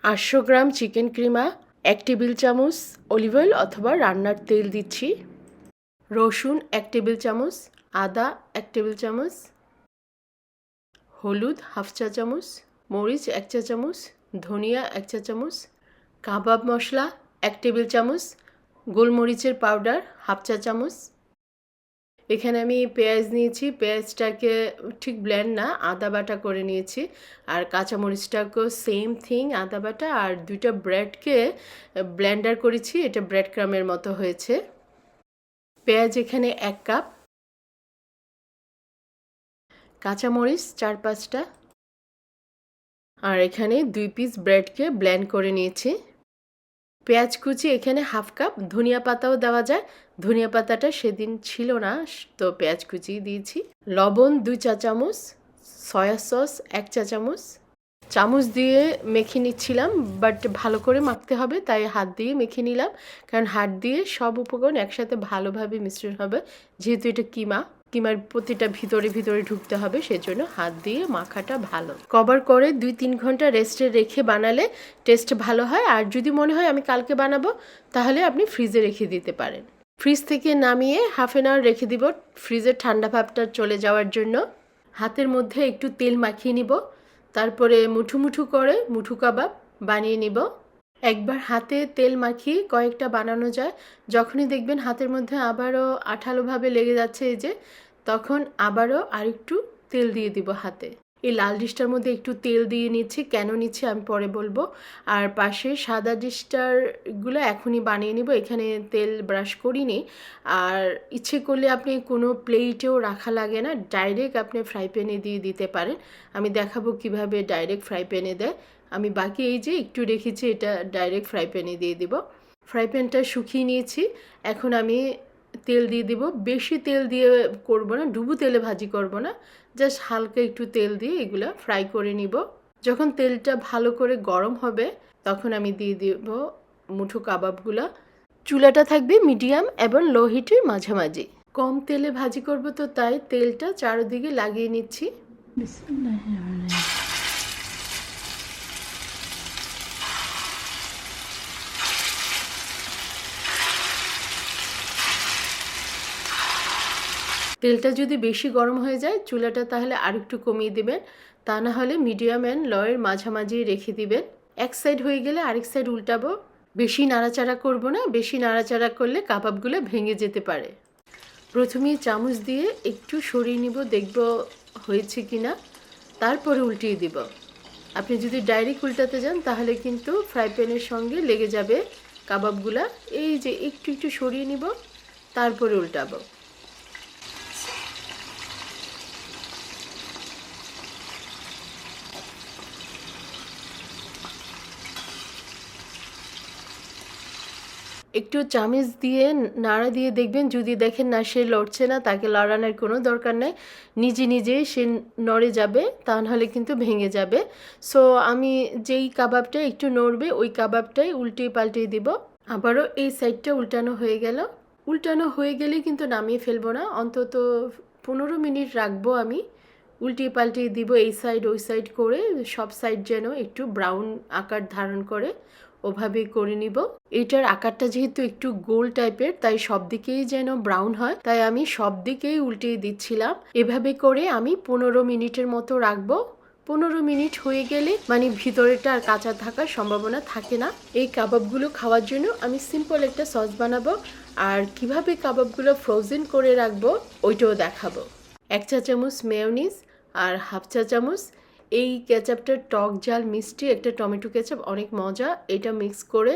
800 gram chicken কিমা, 1 table চামচ olive oil অথবা রান্নার তেল দিচ্ছি, রসুন 1 টেবিল চামচ, আদা 1 টেবিল চামচ, হলুদ হাফ চা চামচ, মরিচ 1 চা চামচ, ধনিয়া 1 চা চামচ, কাবাব মশলা 1 টেবিল চামচ, গোলমরিচের পাউডার হাফ চা চামচ। এখানে আমি পেঁয়াজ নিয়েছি, পেঁয়াজটাকে ঠিক ব্লেন্ড না, আদা বাটা করে নিয়েছি। আর কাঁচামরিচটাকেও সেম থিং, আদা বাটা। আর 2টা ব্রেডকে ব্লেন্ডার করেছি, এটা ব্রেড ক্রামের মতো হয়েছে। পেঁয়াজ এখানে 1 কাপ, কাঁচামরিচ 4-5টা, আর এখানে 2 পিস ব্রেডকে ব্লেন্ড করে নিয়েছি। পেঁয়াজ কুচি এখানে হাফ কাপ, ধনিয়া পাতাও দেওয়া যায়, ধনিয়া পাতাটা সেদিন ছিল না, তো পেঁয়াজ কুচি দিয়েছি। লবণ 2 চা চামচ, সয়া সস 1 চা চামচ। চামচ দিয়ে মেখে নিচ্ছিলাম, বাট ভালো করে মাখতে হবে, তাই হাত দিয়ে মেখে নিলাম, কারণ হাত দিয়ে সব উপকরণ একসাথে ভালোভাবে মিশ্রণ হবে, যেহেতু এটা কিমার প্রতিটা ভিতরে ভিতরে ঢুকতে হবে, সেজন্য হাত দিয়ে মাখাটা ভালো। কভার করে 2-3 ঘন্টা রেস্টে রেখে বানালে টেস্ট ভালো হয়। আর যদি মনে হয় আমি কালকে বানাবো, তাহলে আপনি ফ্রিজে রেখে দিতে পারেন। ফ্রিজ থেকে নামিয়ে হাফ অ্যান আওয়ার রেখে দিব ফ্রিজের ঠান্ডা ভাবটা চলে যাওয়ার জন্য। হাতের মধ্যে একটু তেল মাখিয়ে নিব, তারপরে মুঠো মুঠো করে মুঠো কাবাব বানিয়ে নিব। একবার হাতে তেল মাখিয়ে কয়েকটা বানানো যায়, যখনই দেখবেন হাতের মধ্যে আবারও আঠালোভাবে লেগে যাচ্ছে, এই যে, তখন আবারও আরেকটু তেল দিয়ে দিব হাতে। এই লাল ডিশটার মধ্যে একটু তেল দিয়ে নিচ্ছি, কেন নিচ্ছি আমি পরে বলবো। আর পাশে সাদা ডিশটারগুলো এখনই বানিয়ে নিব, এখানে তেল ব্রাশ করিনি। আর ইচ্ছে করলে আপনি কোনো প্লেটেও রাখা লাগে না, ডাইরেক্ট আপনি ফ্রাই প্যানে দিয়ে দিতে পারেন। আমি দেখাবো কিভাবে ডাইরেক্ট ফ্রাই প্যানে দেয়। আমি বাকি এই যে একটু রেখেছি, এটা ডাইরেক্ট ফ্রাই প্যানে দিয়ে দিব। ফ্রাই প্যানটা শুকিয়ে নিয়েছি, এখন আমি তেল দিয়ে দিব। বেশি তেল দিয়ে করব না, ডুবো তেলে ভাজি করব না, জাস্ট হালকা একটু তেল দিয়ে এগুলো ফ্রাই করে নিব। যখন তেলটা ভালো করে গরম হবে, তখন আমি দিয়ে দিব মুঠো কাবাবগুলো। চুলাটা থাকবে মিডিয়াম এবং লো হিটের মাঝামাঝি। কম তেলে ভাজি করব, তো তাই তেলটা চারদিকে লাগিয়ে নিচ্ছি। তেলটা যদি বেশি গরম হয়ে যায়, চুলাটা তাহলে আরেকটু কমিয়ে দেবেন, তা না হলে মিডিয়াম অ্যান্ড লোয়ের মাঝামাঝি রেখে দিবেন। এক সাইড হয়ে গেলে আরেক সাইড উল্টাবো। বেশি নাড়াচাড়া করব না, বেশি নাড়াচাড়া করলে কাবাবগুলো ভেঙে যেতে পারে। প্রথমেই চামচ দিয়ে একটু সরিয়ে নিব, দেখব হয়েছে কিনা, তারপরে উল্টিয়ে দিব। আপনি যদি ডাইরেক্ট উল্টাতে যান, তাহলে কিন্তু ফ্রাই প্যানের সঙ্গে লেগে যাবে কাবাবগুলা। এই যে একটু একটু সরিয়ে নিব, তারপরে উল্টাবো। একটু চামচ দিয়ে নাড়া দিয়ে দেখবেন, যদি দেখেন না সে লড়ছে না, তাকে লড়ানোর কোনো দরকার নেই, নিজে নিজেই সে নড়ে যাবে, তা নাহলে কিন্তু ভেঙে যাবে। সো আমি যেই কাবাবটা একটু নড়বে, ওই কাবাবটাই উল্টিয়ে পাল্টিয়ে দিব। আবারও এই সাইডটা উল্টানো হয়ে গেল। উল্টানো হয়ে গেলে কিন্তু নামিয়ে ফেলবো না, অন্তত 15 মিনিট রাখবো আমি, উল্টিয়ে পাল্টিয়ে দিব এই সাইড ওই সাইড করে, সব সাইড যেন একটু ব্রাউন আকার ধারণ করে, ওভাবেই করে নিব। এটার আকারটা যেহেতু একটু গোল টাইপের, তাই সব দিকেই যেন ব্রাউন হয়, তাই আমি সব দিকেই উল্টিয়ে দিচ্ছিলাম। এভাবে করে আমি 15 মিনিটের মতো রাখবো। 15 মিনিট হয়ে গেলে মানে ভিতরেটা আর কাঁচা থাকার সম্ভাবনা থাকে না। এই কাবাবগুলো খাওয়ার জন্য আমি সিম্পল একটা সস বানাবো, আর কিভাবে কাবাবগুলো ফ্রোজেন করে রাখবো ওইটাও দেখাবো। 1 চা চামচ মেয়োনিজ আর হাফ চা চামচ এই কেচাপটা টক ঝাল মিষ্টি একটা টমেটো কেচাপ, অনেক মজা। এটা মিক্স করে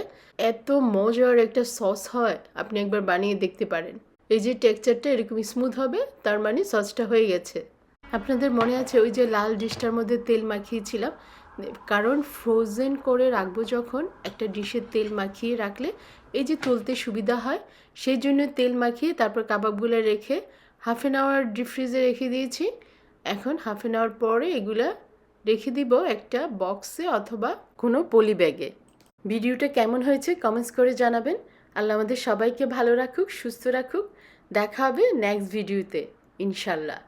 এত মজার একটা সস হয়, আপনি একবার বানিয়ে দেখতে পারেন। এই যে টেক্সচারটা এরকম স্মুথ হবে, তার মানে সসটা হয়ে গেছে। আপনাদের মনে আছে ওই যে লাল ডিশটার মধ্যে তেল মাখিয়েছিলাম, কারণ ফ্রোজেন করে রাখবো যখন, একটা ডিশে তেল মাখিয়ে রাখলে এই যে তুলতে সুবিধা হয়, সেই জন্য তেল মাখিয়ে তারপর কাবাবগুলো রেখে হাফ অ্যান আওয়ার ডিপ ফ্রিজে রেখে দিয়েছি। এখন হাফ অ্যান আওয়ার পরে এগুলা রেখে দিব একটা বক্সে অথবা কোনো পলি ব্যাগে। ভিডিওটা কেমন হয়েছে কমেন্টস করে জানাবেন। আল্লাহ আমাদের সবাইকে ভালো রাখুক, সুস্থ রাখুক। দেখা হবে নেক্সট ভিডিওতে ইনশাল্লাহ।